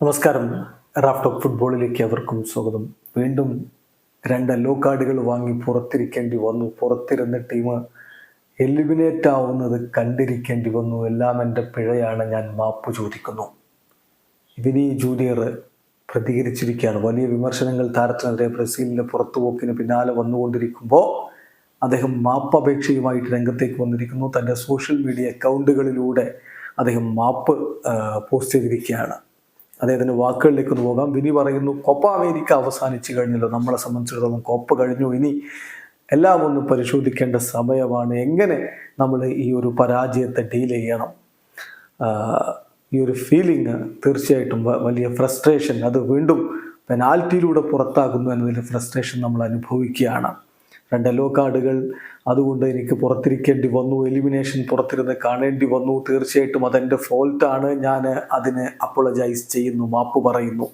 നമസ്കാരം. Raf talk ഫുട്ബോളിലേക്ക് അവർക്കും സ്വാഗതം. വീണ്ടും 2 യെല്ലോ കാർഡുകൾ വാങ്ങി പുറത്തിരിക്കേണ്ടി വന്നു. പുറത്തിരുന്ന ടീം എലിമിനേറ്റ് ആവുന്നത് കണ്ടിരിക്കേണ്ടി വന്നു. എല്ലാം എൻ്റെ പിഴയാണ്, ഞാൻ മാപ്പ് ചോദിക്കുന്നു. Vini Junior പ്രതികരിച്ചിരിക്കുകയാണ്. വലിയ വിമർശനങ്ങൾ താരത്തിനെതിരെ ബ്രസീലിൻ്റെ പുറത്തുപോക്കിന് പിന്നാലെ വന്നുകൊണ്ടിരിക്കുമ്പോൾ അദ്ദേഹം മാപ്പപേക്ഷയുമായിട്ട് രംഗത്തേക്ക് വന്നിരിക്കുന്നു. തൻ്റെ സോഷ്യൽ മീഡിയ അക്കൗണ്ടുകളിലൂടെ അദ്ദേഹം മാപ്പ് പോസ്റ്റ് ചെയ്തിരിക്കുകയാണ്. അദ്ദേഹത്തിൻ്റെ വാക്കുകളിലേക്ക് ഒന്ന് പോകാം. വിനി പറയുന്നു, കോപ്പ അമേരിക്ക അവസാനിച്ച് കഴിഞ്ഞല്ലോ, നമ്മളെ സംബന്ധിച്ചിടത്തോളം കോപ്പ കഴിഞ്ഞു, ഇനി എല്ലാം ഒന്ന് പരിശോധിക്കേണ്ട സമയമാണ്. എങ്ങനെ നമ്മൾ ഈ ഒരു പരാജയത്തെ ഡീൽ ചെയ്യണം? ഈ ഒരു ഫീലിംഗ് തീർച്ചയായിട്ടും വലിയ ഫ്രസ്ട്രേഷൻ, അത് വീണ്ടും പെനാൽറ്റിയിലൂടെ പുറത്താകുന്നു എന്നതിൽ ഫ്രസ്ട്രേഷൻ നമ്മൾ അനുഭവിക്കുകയാണ്. 2 യെല്ലോ കാർഡുകൾ, അതുകൊണ്ട് എനിക്ക് പുറത്തിരിക്കേണ്ടി വന്നു, എലിമിനേഷൻ പുറത്തിരുന്ന് കാണേണ്ടി വന്നു. തീർച്ചയായിട്ടും അതെൻ്റെ ഫോൾട്ടാണ്, ഞാൻ അതിന് അപ്പോളജൈസ് ചെയ്യുന്നു, മാപ്പ് പറയുന്നു.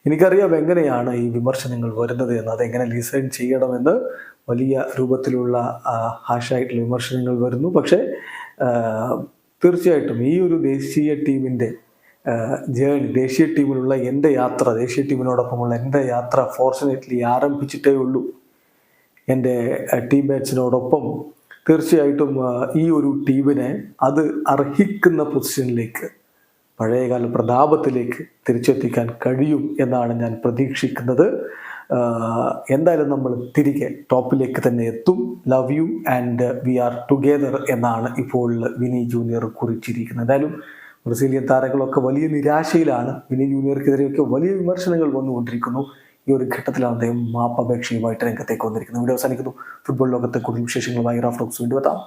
എനിക്കറിയാം എങ്ങനെയാണ് ഈ വിമർശനങ്ങൾ വരുന്നത് എന്ന്, അതെങ്ങനെ ലിസൺ ചെയ്യണമെന്ന്. വലിയ രൂപത്തിലുള്ള ഹാഷായിട്ടുള്ള വിമർശനങ്ങൾ വരുന്നു. പക്ഷേ തീർച്ചയായിട്ടും ഈ ഒരു ദേശീയ ടീമിൻ്റെ ജേണി, ദേശീയ ടീമിലുള്ള എൻ്റെ യാത്ര, ദേശീയ ടീമിനോടൊപ്പമുള്ള എൻ്റെ യാത്ര ഫോർച്ചുനേറ്റ്ലി ആരംഭിച്ചിട്ടേ ഉള്ളൂ. എൻ്റെ ടീംമേറ്റ്സിനോടൊപ്പം തീർച്ചയായിട്ടും ഈ ഒരു ടീമിനെ അത് അർഹിക്കുന്ന പൊസിഷനിലേക്ക്, പഴയകാല പ്രതാപത്തിലേക്ക് തിരിച്ചെത്തിക്കാൻ കഴിയും എന്നാണ് ഞാൻ പ്രതീക്ഷിക്കുന്നത്. എന്തായാലും നമ്മൾ തിരികെ ടോപ്പിലേക്ക് തന്നെ എത്തും. Love you and we R together എന്നാണ് ഇപ്പോൾ വിനി ജൂനിയർ കുറിച്ചിരിക്കുന്നത്. എന്തായാലും ബ്രസീലിയൻ താരങ്ങളൊക്കെ വലിയ നിരാശയിലാണ്. വിനി ജൂനിയർക്കെതിരെയൊക്കെ വലിയ വിമർശനങ്ങൾ വന്നുകൊണ്ടിരിക്കുന്നു. ഈ ഒരു ഘട്ടത്തിലാണ് അദ്ദേഹം മാപ്പപേക്ഷയുമായിട്ട് രംഗത്തേക്ക് വന്നിരിക്കുന്നത്. വീഡിയോ അവസാനിക്കുന്നു. ഫുട്ബോൾ ലോകത്തെ കൂടുതൽ വിശേഷങ്ങളുമായി റാഫ് ടോക്സ് വീണ്ടും എത്താം.